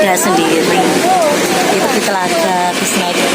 telaga sendiri. Itu di telaga Kisnedi.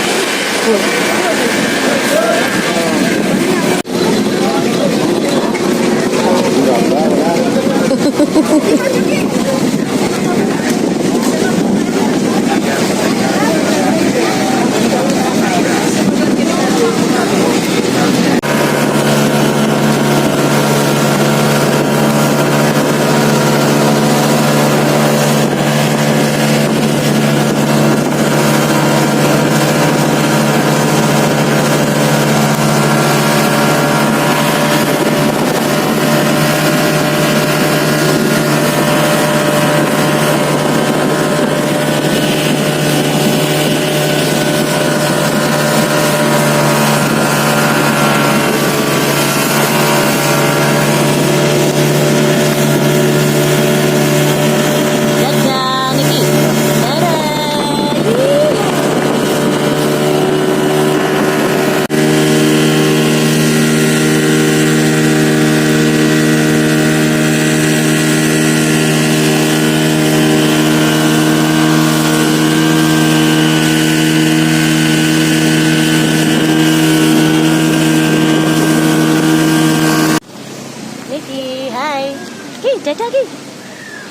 Niki, hai. Ki, dadah Ki.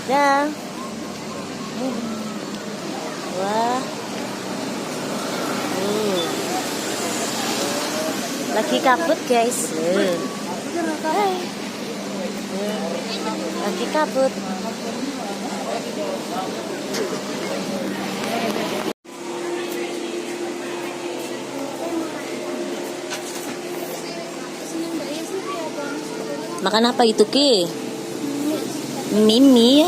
Dah. Wah. Lagi kabut, guys. Hai. Lagi kabut. Makan apa itu, Ki? Mimi.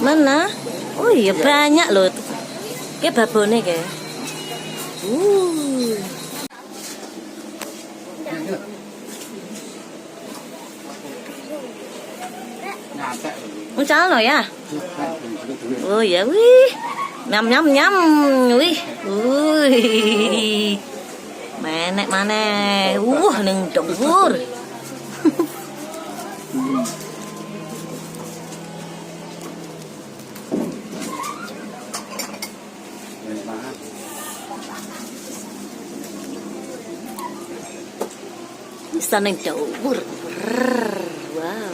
Mana? Oh iya banyak loh. Kayak babone kayak. Ucap lo ya? Oh ya, wih. Nyam nyam nyam, wih. Wih. Menek mana? Neng dhuwur. Bisa neng dhuwur. Wow.